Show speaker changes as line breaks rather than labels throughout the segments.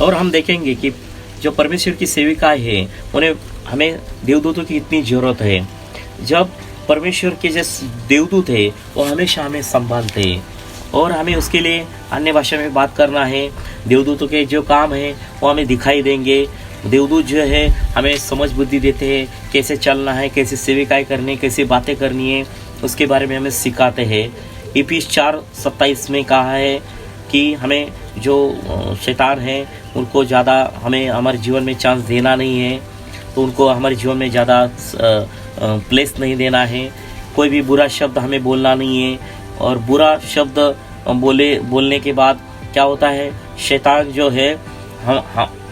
और हम देखेंगे कि जो परमेश्वर की सेविकाएं हैं उन्हें हमें देवदूतों की इतनी ज़रूरत है। जब परमेश्वर के जैसे देवदूत है वो हमेशा हमें संभालते हैं और हमें उसके लिए अन्य भाषा में बात करना है। देवदूतों के जो काम हैं वो हमें दिखाई देंगे। देवदूत जो है हमें समझ बुद्धि देते हैं, कैसे चलना है, कैसे सेविकाएं करनी, कैसे बातें करनी है, उसके बारे में हमें सिखाते हैं। इफिस 4:27 में कहा है कि हमें जो शैतान हैं उनको ज़्यादा हमें हमारे जीवन में चांस देना नहीं है, तो उनको हमारे जीवन में ज़्यादा प्लेस नहीं देना है। कोई भी बुरा शब्द हमें बोलना नहीं है, और बुरा शब्द बोलने के बाद क्या होता है, शैतान जो है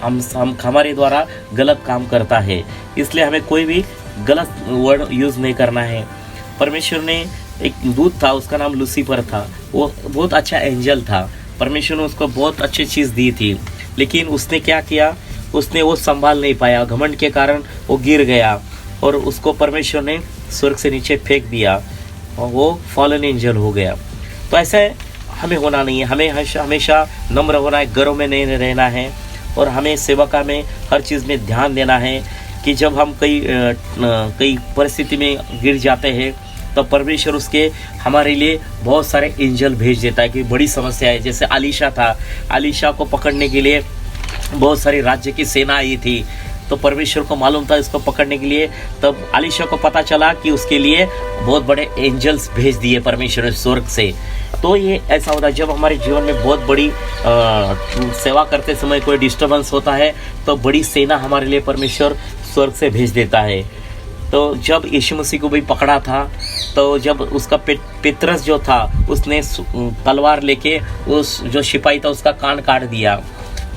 हम हमारे द्वारा गलत काम करता है, इसलिए हमें कोई भी गलत वर्ड यूज़ नहीं करना है। परमेश्वर ने एक दूत था, उसका नाम लूसीफर था, वो बहुत अच्छा एंजल था। परमेश्वर ने उसको बहुत अच्छी चीज़ दी थी, लेकिन उसने क्या किया, उसने वो संभाल नहीं पाया। घमंड के कारण वो गिर गया और उसको परमेश्वर ने स्वर्ग से नीचे फेंक दिया और वो फॉलन एंजल हो गया। तो ऐसे हमें होना नहीं है। हमें हमेशा नम्र होना है, गर्व में नहीं रहना है, और हमें सेवका में हर चीज़ में ध्यान देना है कि जब हम कई परिस्थिति में गिर जाते हैं तो परमेश्वर उसके हमारे लिए बहुत सारे एंजल भेज देता है। कि बड़ी समस्या है, जैसे आलीशा था, आलीशा को पकड़ने के लिए बहुत सारी राज्य की सेना आई थी, तो परमेश्वर को मालूम था इसको पकड़ने के लिए। तब आलीशा को पता चला कि उसके लिए बहुत बड़े एंजल्स भेज दिए परमेश्वर ने स्वर्ग से। तो ये ऐसा होता है जब हमारे जीवन में बहुत बड़ी सेवा करते समय कोई डिस्टर्बेंस होता है, तो बड़ी सेना हमारे लिए परमेश्वर स्वर्ग से भेज देता है। तो जब यीशु मसीह को भी पकड़ा था, तो जब उसका पेत्रस जो था उसने तलवार लेके उस जो सिपाही था उसका कान काट दिया,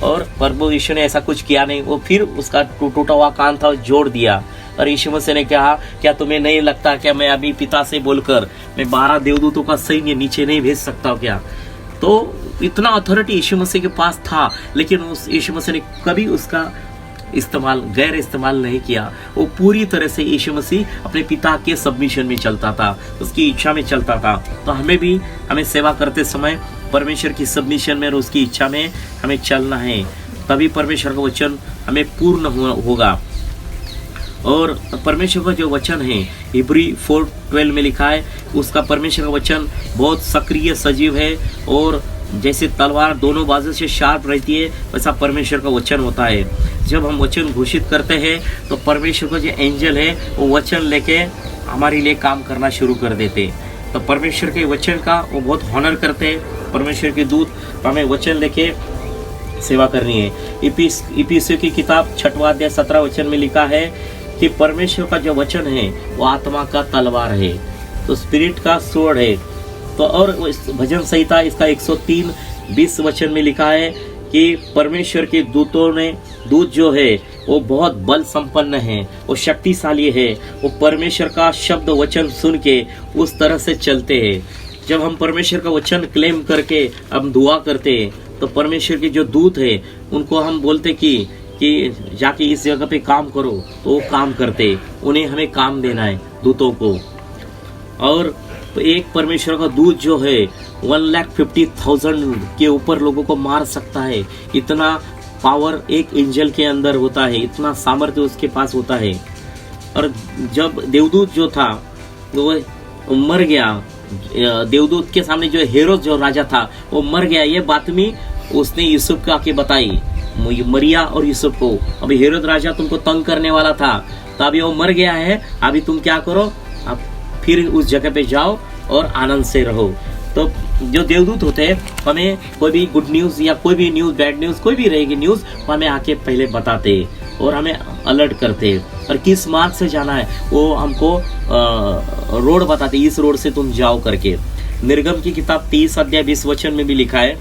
और प्रभु यीशु ने ऐसा कुछ किया नहीं, वो फिर उसका टूटा हुआ कान था जोड़ दिया। और यीशु मसीह ने कहा, क्या तुम्हें नहीं लगता क्या मैं अभी पिता से बोलकर मैं 12 देवदूतों का सैन्य नीचे नहीं भेज सकता हूँ क्या? तो इतना अथॉरिटी यीशु मसीह के पास था, लेकिन उस यीशु मसीह ने कभी उसका गैर इस्तेमाल नहीं किया। वो पूरी तरह से यीशु मसीह अपने पिता के सबमिशन में चलता था, उसकी इच्छा में चलता था। तो हमें सेवा करते समय परमेश्वर की सबमिशन में और उसकी इच्छा में हमें चलना है, तभी परमेश्वर का वचन हमें पूर्ण होगा। और परमेश्वर का जो वचन है इब्री 4:12 में लिखा है, उसका परमेश्वर का वचन बहुत सक्रिय सजीव है, और जैसे तलवार दोनों बाजू से शार्प रहती है वैसा परमेश्वर का वचन होता है। जब हम वचन घोषित करते हैं तो परमेश्वर का जो एंजल है वो वचन लेके हमारे लिए काम करना शुरू कर देते। तो परमेश्वर के वचन का वो बहुत हॉनर करते हैं। परमेश्वर के दूत हमें वचन लेके सेवा करनी है। इफिसियों की किताब 6वां अध्याय 17 वचन में लिखा है कि परमेश्वर का जो वचन है वो आत्मा का तलवार है, तो स्पिरिट का स्वord है। तो और भजन संहिता इसका 103:20 वचन में लिखा है कि परमेश्वर के दूत जो है वो बहुत बल संपन्न है, वो शक्तिशाली है, वो परमेश्वर का शब्द वचन सुन के उस तरह से चलते हैं। जब हम परमेश्वर का वचन क्लेम करके हम दुआ करते हैं, तो परमेश्वर के जो दूत है उनको हम बोलते कि जाके इस जगह पे काम करो, तो वो काम करते। उन्हें हमें काम देना है दूतों को। और तो एक परमेश्वर का दूत जो है 1,50,000 के ऊपर लोगों को मार सकता है। इतना पावर एक एंजल के अंदर होता है, इतना सामर्थ्य उसके पास होता है। और जब देवदूत जो था वो मर गया, देवदूत के सामने जो हेरोद जो राजा था वो मर गया, ये बात में उसने यूसुफ को आके बताई, मरिया और यूसुफ को। अभी हेरोद राजा तुमको तंग करने वाला था, तो अभी वो मर गया है, अभी तुम क्या करो, अब फिर उस जगह पे जाओ और आनंद से रहो। तो जो देवदूत होते हैं हमें कोई भी गुड न्यूज़ या कोई भी न्यूज़, बैड न्यूज़, कोई भी रहेगी न्यूज़, वो हमें आके पहले बताते और हमें अलर्ट करते, और किस मार्ग से जाना है वो हमको रोड बताते, इस रोड से तुम जाओ करके। निर्गम की किताब 30 अध्याय 20 वचन में भी लिखा है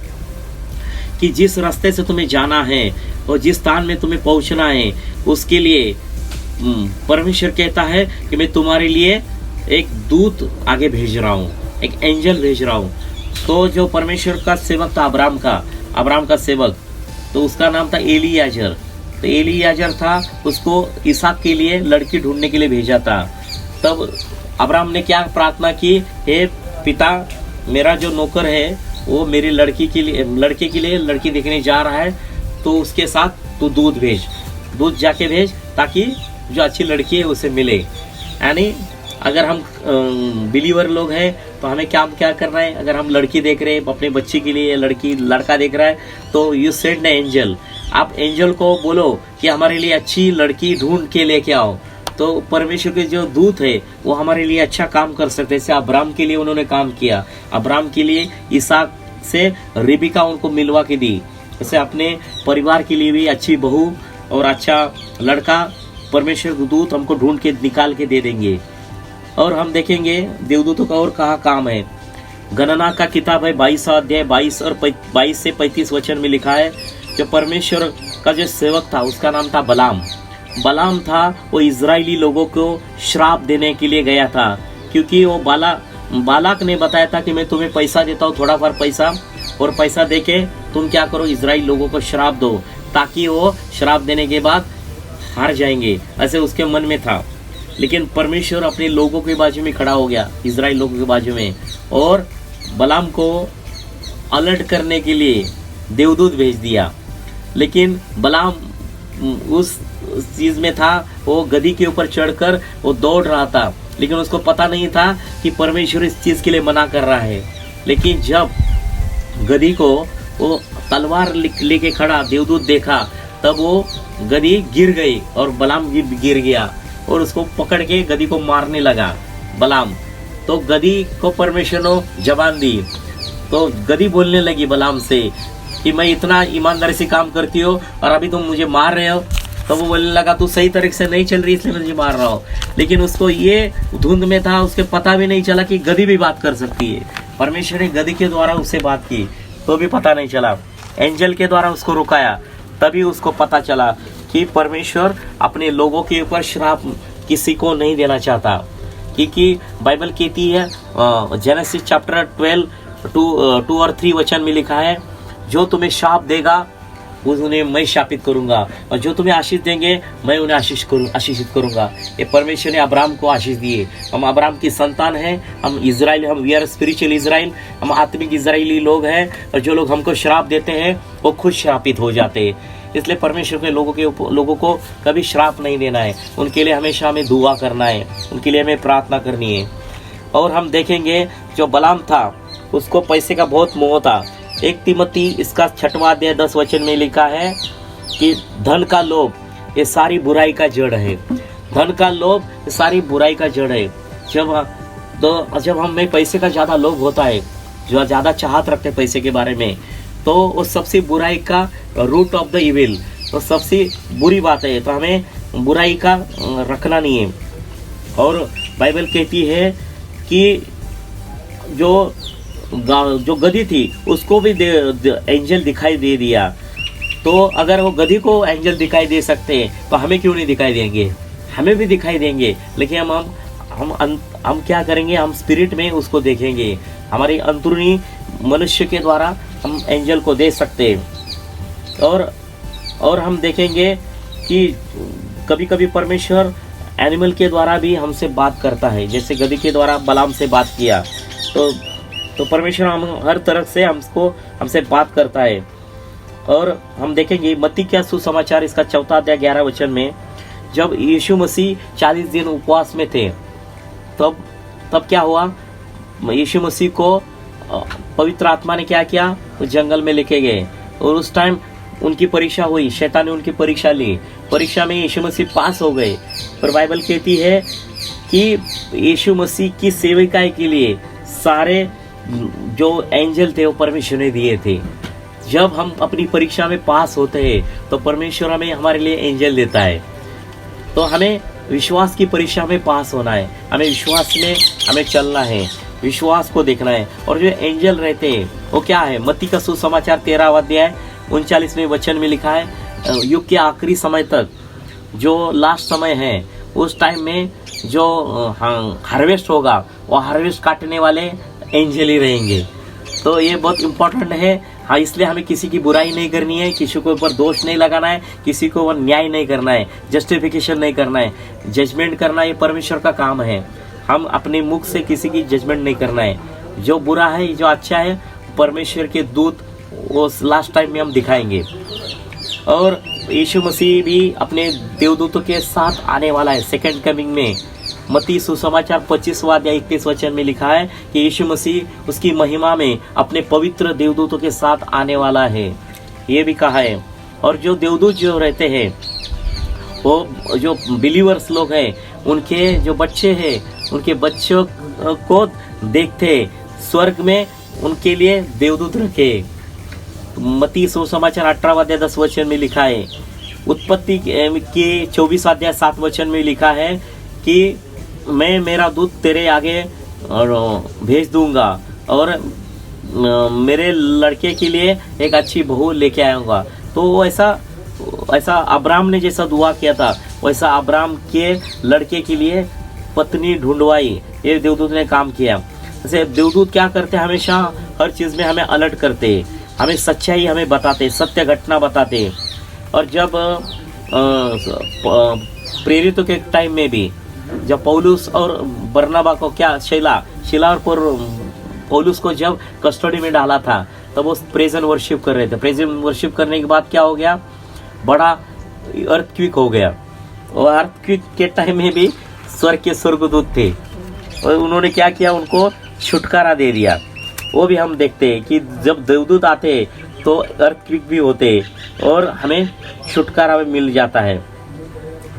कि जिस रास्ते से तुम्हें जाना है और जिस स्थान में तुम्हें पहुंचना है उसके लिए परमेश्वर कहता है कि मैं तुम्हारे लिए एक दूत आगे भेज रहा हूँ, एक एंजल भेज रहा हूँ। तो जो परमेश्वर का सेवक था अब्राहम का सेवक, तो उसका नाम था एलीयाजर। तो एलीयाजर था, उसको इसहाक के लिए लड़की ढूंढने के लिए भेजा था। तब अब्राहम ने क्या प्रार्थना की, हे पिता, मेरा जो नौकर है वो मेरी लड़के के लिए लड़की देखने जा रहा है, तो उसके साथ तू दूध जाके भेज, ताकि जो अच्छी लड़की है उसे मिले। यानी अगर हम बिलीवर लोग हैं तो हमें क्या करना है, अगर हम लड़की देख रहे हैं अपने बच्चे के लिए, लड़का देख रहा है, तो यू सेंड एंजल, आप एंजल को बोलो कि हमारे लिए अच्छी लड़की ढूंढ के लेके आओ। तो परमेश्वर के जो दूत है वो हमारे लिए अच्छा काम कर सकते हैं। जैसे अब्राहम के लिए उन्होंने काम किया, अब्राहम के लिए इसहाक से रिबिका उनको मिलवा के दी। जैसे अपने परिवार के लिए भी अच्छी बहू और अच्छा लड़का परमेश्वर दूत हमको ढूंढ के निकाल के दे देंगे। और हम देखेंगे देवदूतों का और कहाँ काम है। गणना का किताब है 22 अध्याय 22 से 35 वचन में लिखा है, जो परमेश्वर का जो सेवक था उसका नाम था बलाम था। वो इजरायली लोगों को श्राप देने के लिए गया था, क्योंकि वो बालाक ने बताया था कि मैं तुम्हें पैसा देता हूँ, थोड़ा बार पैसा, और पैसा देके तुम क्या करो, इजराइल लोगों को श्राप दो, ताकि वो श्राप देने के बाद हार जाएंगे, ऐसे उसके मन में था। लेकिन परमेश्वर अपने लोगों के बाजू में खड़ा हो गया, इजराइल लोगों के बाजू में, और बलाम को अलर्ट करने के लिए देवदूत भेज दिया। लेकिन बलाम उस चीज में था, वो गधी के ऊपर चढ़कर वो दौड़ रहा था, लेकिन उसको पता नहीं था कि परमेश्वर इस चीज के लिए मना कर रहा है। लेकिन जब गधी को वो तलवार लेके खड़ा देवदूत देखा, तब वो गधी गिर गई और बलाम गिर गया, और उसको पकड़ के गधी को मारने लगा बलाम। तो गधी को परमेश्वर ने जबान दी, तो गधी बोलने लगी बलाम से कि मैं इतना ईमानदारी से काम करती हो और अभी तुम मुझे मार रहे हो। तो वो बोलने लगा तू सही तरीके से नहीं चल रही इसलिए मैं तुझे मार रहा हूँ। लेकिन उसको ये धुंध में था, उसके पता भी नहीं चला कि गधी भी बात कर सकती है। परमेश्वर ने गधी के द्वारा उससे बात की तो भी पता नहीं चला, एंजल के द्वारा उसको रुकाया, तभी उसको पता चला कि परमेश्वर अपने लोगों के ऊपर श्राप किसी को नहीं देना चाहता। क्योंकि बाइबल कहती है जेनेसिस चैप्टर 12 2 और 3 वचन में लिखा है, जो तुम्हें शाप देगा उन्हें मैं शापित करूंगा, और जो तुम्हें आशीष देंगे मैं उन्हें आशीषित करूंगा। ये परमेश्वर ने अब्राहम को आशीष दिए। हम अब्राहम की संतान हैं, हम इजराइल, हम वी आर स्पिरिचुअल इजराइल, हम आत्मिक इजराइली लोग हैं, और जो लोग हमको श्राप देते हैं वो खुद श्रापित हो जाते हैं। इसलिए परमेश्वर के लोगों को कभी श्राप नहीं देना है, उनके लिए हमेशा हमें दुआ करना है, उनके लिए हमें प्रार्थना करनी है। और हम देखेंगे जो बलाम था उसको पैसे का बहुत मोह था। 1 तिमोथी इसका 6वां अध्याय 10 वचन में लिखा है कि धन का लोभ ये सारी बुराई का जड़ है। धन का लोभ ये सारी बुराई का जड़ है। जब हमें पैसे का ज़्यादा लोभ होता है, जो ज़्यादा चाहत रखते हैं पैसे के बारे में, तो वो सबसे बुराई का रूट ऑफ द इविल, तो सबसे बुरी बात है। तो हमें बुराई का रखना नहीं है। और बाइबल कहती है कि जो गधी थी उसको भी एंजल दिखाई दे दिया। तो अगर वो गधी को एंजल दिखाई दे सकते हैं तो हमें क्यों नहीं दिखाई देंगे? हमें भी दिखाई देंगे, लेकिन हम क्या करेंगे? हम स्पिरिट में उसको देखेंगे। हमारी अंदरूनी मनुष्य के द्वारा हम एंजल को देख सकते हैं। और हम देखेंगे कि कभी कभी परमेश्वर एनिमल के द्वारा भी हमसे बात करता है, जैसे गधी के द्वारा बलाम से बात किया। तो परमेश्वर हम हर तरफ से हमसे बात करता है। और हम देखेंगे मत्ती का सुसमाचार इसका 4 अध्याय 11 वचन में, जब यीशु मसीह 40 दिन उपवास में थे, तब क्या हुआ? यीशु मसीह को पवित्र आत्मा ने क्या किया? वो जंगल में लेके गए, और उस टाइम उनकी परीक्षा हुई, शैतान ने उनकी परीक्षा ली। परीक्षा में यीशु मसीह पास हो गए। पर बाइबल कहती है कि यीशु मसीह की सेविकाई के लिए सारे जो एंजल थे वो परमेश्वर ने दिए थे। जब हम अपनी परीक्षा में पास होते हैं तो परमेश्वर हमारे लिए एंजल देता है। तो हमें विश्वास की परीक्षा में पास होना है, हमें विश्वास में हमें चलना है, विश्वास को देखना है। और जो एंजल रहते हैं वो क्या है? मत्ती का सुसमाचार 13 अध्याय 39वें वचन में लिखा है, युग के आखिरी समय तक, जो लास्ट समय है, उस टाइम में जो हार्वेस्ट होगा वो हार्वेस्ट काटने वाले एंजल ही रहेंगे। तो ये बहुत इम्पोर्टेंट है। हाँ, इसलिए हमें किसी की बुराई नहीं करनी है, किसी को ऊपर दोष नहीं लगाना है, किसी को न्याय नहीं करना है, जस्टिफिकेशन नहीं करना है, जजमेंट करना ये परमेश्वर का काम है। हम अपने मुख से किसी की जजमेंट नहीं करना है। जो बुरा है, जो अच्छा है, परमेश्वर के दूत वो लास्ट टाइम में हम दिखाएंगे। और यीशु मसीह भी अपने देवदूतों के साथ आने वाला है सेकंड कमिंग में। मत्ती सुसमाचार 25वां अध्याय 31 वचन में लिखा है कि यीशु मसीह उसकी महिमा में अपने पवित्र देवदूतों के साथ आने वाला है, ये भी कहा है। और जो देवदूत जो रहते हैं, वो जो बिलीवर्स लोग हैं, उनके जो बच्चे हैं, उनके बच्चों को देखते स्वर्ग में उनके लिए देवदूत रखे। मत्ती सुसमाचार 18वां अध्याय 10 वचन में लिखा है। उत्पत्ति के 24 अध्याय 7 वचन में लिखा है कि मैं मेरा दूत तेरे आगे भेज दूंगा और मेरे लड़के के लिए एक अच्छी बहू लेके आऊँगा। तो ऐसा अब्राम ने जैसा दुआ किया था, वैसा अब्राम के लड़के के लिए पत्नी ढूंढवाई, ये देवदूत ने काम किया। जैसे देवदूत क्या करते हैं, हमेशा हर चीज़ में हमें अलर्ट करते, हमें सच्चाई हमें बताते, सत्य घटना बताते। और जब प्रेरितों के टाइम में भी जब पौलुस और बरनबा को शीला और पौलुस को जब कस्टडी में डाला था, तब वो प्रेजेंट वर्शिप कर रहे थे। प्रेजेंट वर्शिप करने के बाद क्या हो गया, बड़ा अर्थक्वेक हो गया। और अर्थक्वेक के टाइम में भी स्वर्ग के स्वर्गदूत थे और उन्होंने क्या किया, उनको छुटकारा दे दिया। वो भी हम देखते हैं कि जब देवदूत आते तो अर्थक्वेक भी होते और हमें छुटकारा भी मिल जाता है।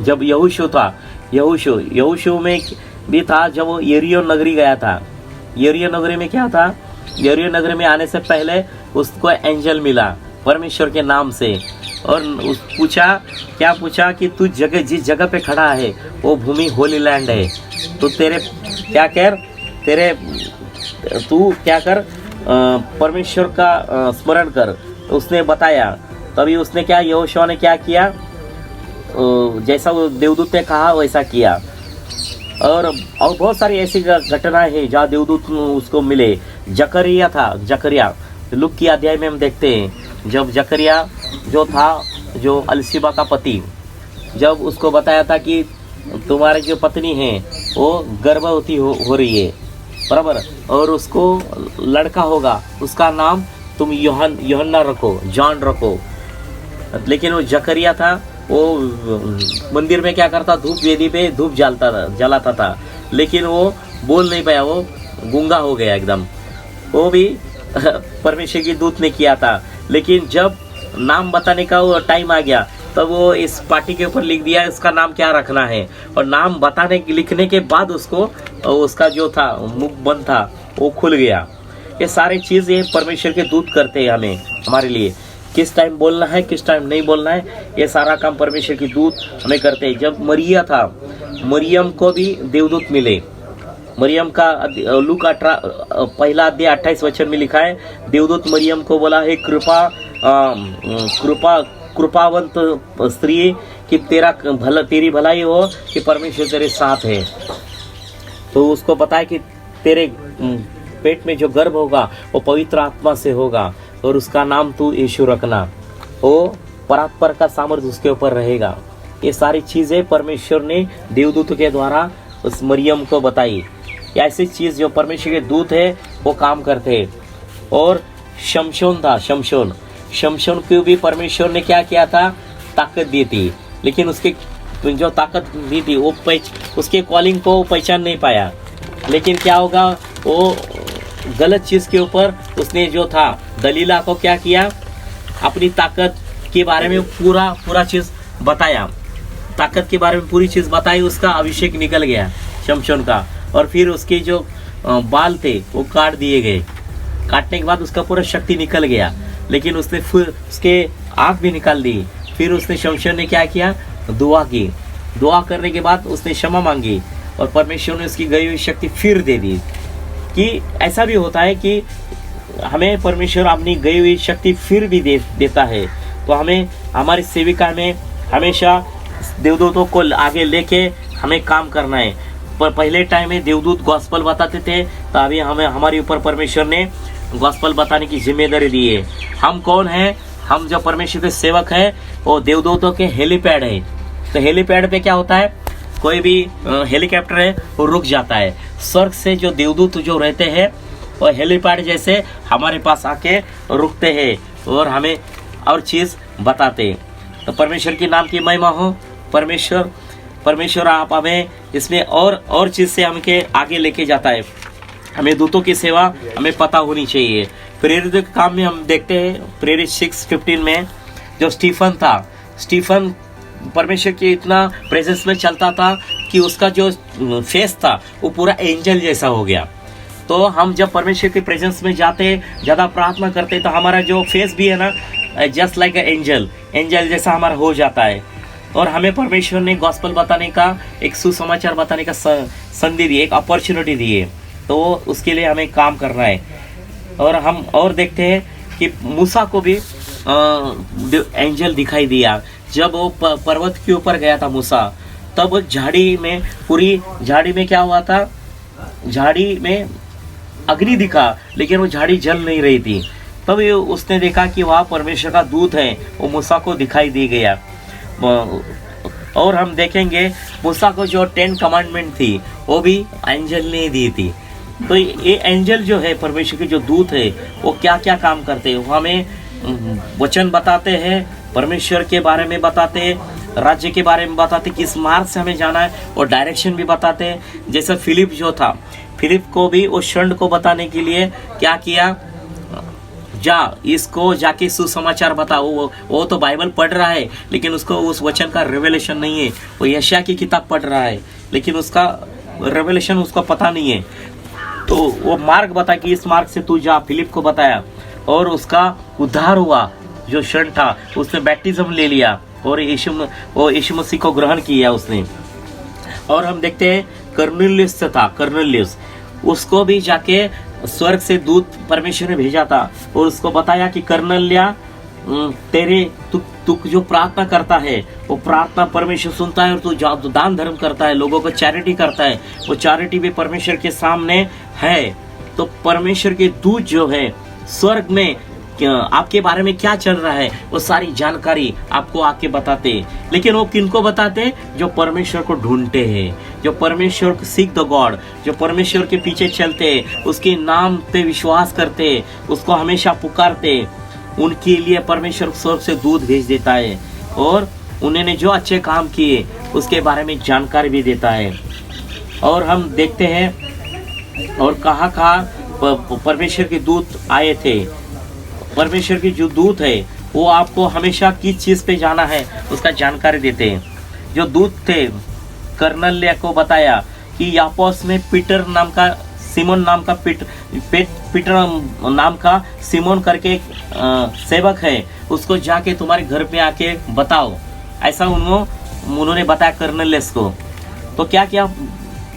जब यहोशू था, यहोशू में भी था, जब वो यरीहो नगरी गया था। यरीहो नगरी में क्या था, यरीहो नगरी में आने से पहले उसको एंजल मिला परमेश्वर के नाम से और पूछा कि तू जिस जगह पे खड़ा है वो भूमि होली लैंड है, तो तू क्या कर परमेश्वर का स्मरण कर। उसने बताया, तभी उसने यहोशू ने क्या किया, जैसा वो देवदूत ने कहा वैसा किया। और बहुत सारी ऐसी घटनाएं हैं जहाँ देवदूत उसको मिले। जकरिया लूक की अध्याय में हम देखते हैं, जब जकरिया जो अलसीबा का पति, जब उसको बताया था कि तुम्हारी जो पत्नी है वो गर्भवती हो रही है, बराबर, और उसको लड़का होगा, उसका नाम तुम यूहन्ना रखो, जॉन रखो। लेकिन वो जकरिया था, वो मंदिर में क्या करता, धूप वेदी पे धूप जलाता था, लेकिन वो बोल नहीं पाया, वो गूंगा हो गया एकदम। वो भी परमेश्वर की दूत ने किया था। लेकिन जब नाम बताने का वो टाइम आ गया, तब वो इस पार्टी के ऊपर लिख दिया इसका नाम क्या रखना है, और नाम लिखने के बाद उसका जो था मुख बंद था वो खुल गया। ये सारी चीज़ परमेश्वर के दूत करते हैं हमारे लिए, किस टाइम बोलना है, किस टाइम नहीं बोलना है, ये सारा काम परमेश्वर की दूत हमें करते हैं। जब मरिया था, मरियम को भी देवदूत मिले। मरियम का लूक 1 अध्याय 28 वचन में लिखा है, देवदूत मरियम को बोला, हे कृपावंत स्त्री कि तेरी भलाई हो कि परमेश्वर तेरे साथ है। तो उसको पता है कि तेरे पेट में जो गर्भ होगा वो पवित्र आत्मा से होगा और उसका नाम तू यीशु रखना, वो परात्पर का सामर्थ्य उसके ऊपर रहेगा। ये सारी चीज़ें परमेश्वर ने देवदूत के द्वारा उस मरियम को बताई। ऐसी चीज़ जो परमेश्वर के दूत है वो काम करते हैं। और शमशोन था, शमशोन को भी परमेश्वर ने क्या किया था, ताकत दी थी, लेकिन उसके जो ताकत दी थी वो उसके कॉलिंग को पहचान नहीं पाया। लेकिन क्या होगा, वो गलत चीज़ के ऊपर उसने जो था दलीला को क्या किया, अपनी ताकत के बारे में पूरा चीज़ बताया, ताकत के बारे में पूरी चीज़ बताई, उसका अभिषेक निकल गया शमशोन का। और फिर उसके जो बाल थे वो काट दिए गए, काटने के बाद उसका पूरा शक्ति निकल गया, लेकिन उसने फिर उसके आँख भी निकाल दी। फिर उसने शमशोन ने क्या किया, दुआ की, दुआ करने के बाद उसने क्षमा मांगी और परमेश्वर ने उसकी गई हुई शक्ति फिर दे दी। कि ऐसा भी होता है कि हमें परमेश्वर अपनी गई हुई शक्ति फिर भी देता है। तो हमें हमारी सेविका में हमेशा देवदूतों को आगे लेके हमें काम करना है। पर पहले टाइम में देवदूत गॉस्पल बताते थे, तो अभी हमारे ऊपर परमेश्वर ने गॉस्पल बताने की जिम्मेदारी दी है। हम कौन हैं, हम जो परमेश्वर के सेवक हैं वो देवदूतों के हेलीपैड है। तो हेलीपैड पे क्या होता है, कोई भी हेलीकॉप्टर है वो रुक जाता है, स्वर्ग से जो देवदूत जो रहते हैं वो हेलीपैड जैसे हमारे पास आके रुकते हैं और हमें और चीज़ बताते हैं। तो परमेश्वर के नाम की महिमा हो। परमेश्वर आप हमें इसमें और चीज़ से हमके आगे लेके जाता है। हमें दूतों की सेवा हमें पता होनी चाहिए। प्रेरित के काम में हम देखते हैं प्रेरित 6:15 में जो स्टीफन परमेश्वर के इतना प्रेजेंस में चलता था कि उसका जो फेस था वो पूरा एंजल जैसा हो गया। तो हम जब परमेश्वर के प्रेजेंस में जाते, ज़्यादा प्रार्थना करते, तो हमारा जो फेस भी है ना जस्ट लाइक एंजल जैसा हमारा हो जाता है। और हमें परमेश्वर ने गॉस्पेल बताने का, एक सुसमाचार बताने का संधि दी, एक अपॉर्चुनिटी दी है। तो उसके लिए हमें काम करना है। और हम और देखते हैं कि मूसा को भी एंजल दिखाई दिया जब वो पर्वत के ऊपर गया था मूसा। तब झाड़ी में क्या हुआ था, झाड़ी में अग्नि दिखा, लेकिन वो झाड़ी जल नहीं रही थी। तब उसने देखा कि वहाँ परमेश्वर का दूत है, वो मूसा को दिखाई दे गया। और हम देखेंगे मूसा को जो 10 कमांडमेंट थी वो भी एंजल ने दी थी। तो ये एंजल जो है, परमेश्वर के जो दूत है, वो क्या क्या काम करते हैं, वो हमें वचन बताते हैं, परमेश्वर के बारे में बताते हैं, राज्य के बारे में बताते, किस मार्ग से हमें जाना है, और डायरेक्शन भी बताते हैं। जैसे फिलिप जो था, फिलिप को भी उस क्षण को बताने के लिए क्या किया, इसको जाके सुसमाचार बता। वो तो बाइबल पढ़ रहा है, लेकिन उसको उस वचन का रिवेलेशन नहीं है। वो यशायाह की किताब पढ़ रहा है, लेकिन उसका रिवेलेशन उसको पता नहीं है। तो वो मार्ग बता कि इस मार्ग से तू जा, फिलिप को बताया, और उसका उद्धार हुआ। जो क्षण था, उसने बैप्टिज्म ले लिया और यीशु मसीह को ग्रहण किया उसने। और हम देखते हैं कर्नेलियुस उसको भी जाके स्वर्ग से दूत परमेश्वर ने भेजा था और उसको बताया कि कर्नेलिया, तू जो प्रार्थना करता है वो प्रार्थना परमेश्वर सुनता है, और तू दान धर्म करता है, लोगों को चैरिटी करता है, वो चैरिटी भी परमेश्वर के सामने है। तो परमेश्वर के दूत जो है स्वर्ग में आपके बारे में क्या चल रहा है, वो सारी जानकारी आपको आके बताते। लेकिन वो किनको बताते? जो परमेश्वर को ढूंढते हैं, जो परमेश्वर को सीक द गॉड, जो परमेश्वर के पीछे चलते, उसके नाम पे विश्वास करते, उसको हमेशा पुकारते, उनके लिए परमेश्वर स्वर्ग से दूध भेज देता है और उन्होंने जो अच्छे काम किए उसके बारे में जानकारी भी देता है। और हम देखते हैं और कहाँ परमेश्वर के दूत आए थे। परमेश्वर के जो दूत है वो आपको हमेशा किस चीज़ पे जाना है उसका जानकारी देते हैं। जो दूत थे, कर्नेलिया को बताया कि यापोस में पीटर नाम का सिमोन करके एक सेवक है, उसको जाके तुम्हारे घर पे आके बताओ। ऐसा उन्होंने बताया कर्नेलियस को। तो क्या क्या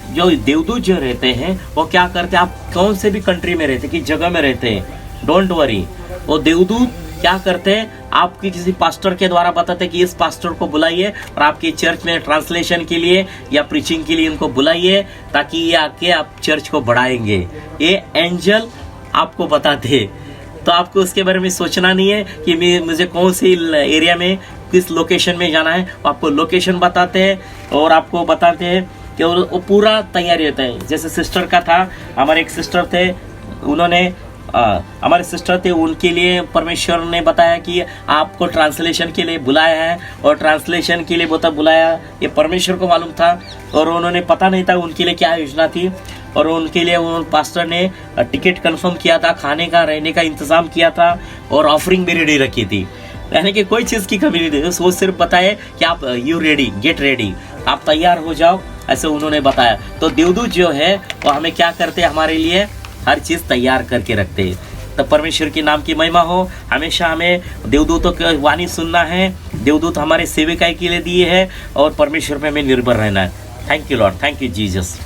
जो देवदूत जो रहते हैं वो क्या करते हैं, आप कौन से भी कंट्री में रहते, किस जगह में रहते हैं, डोंट वरी, वो देवदूत क्या करते हैं, आपकी किसी पास्टर के द्वारा बताते कि इस पास्टर को बुलाइए और आपके चर्च में ट्रांसलेशन के लिए या प्रीचिंग के लिए इनको बुलाइए, ताकि ये आके आप चर्च को बढ़ाएंगे। ये एंजल आपको बताते। तो आपको उसके बारे में सोचना नहीं है कि मुझे कौन सी एरिया में किस लोकेशन में जाना है, आपको लोकेशन बताते हैं और आपको बताते हैं कि वो पूरा तैयारी होता है। जैसे सिस्टर का था, हमारे एक सिस्टर थे, हमारे सिस्टर थे, उनके लिए परमेश्वर ने बताया कि आपको ट्रांसलेशन के लिए बुलाया है, और ट्रांसलेशन के लिए बुलाया, ये परमेश्वर को मालूम था और उन्होंने पता नहीं था उनके लिए क्या योजना थी। और उनके लिए उन पास्टर ने टिकट कंफर्म किया था, खाने का रहने का इंतज़ाम किया था और ऑफरिंग भी रेडी रखी थी, यानी कि कोई चीज़ की कमी नहीं थी। वो सिर्फ बताए कि आप यू रेडी, गेट रेडी, आप तैयार हो जाओ, ऐसे उन्होंने बताया। तो देवदूत जो है वो हमें क्या करते हैं, हमारे लिए हर चीज़ तैयार करके रखते हैं। तो परमेश्वर के नाम की महिमा हो। हमेशा हमें देवदूतों की वाणी सुनना है, देवदूत हमारे सेविकाई के लिए दिए हैं और परमेश्वर पे हमें निर्भर रहना है। Thank you Lord, thank you Jesus.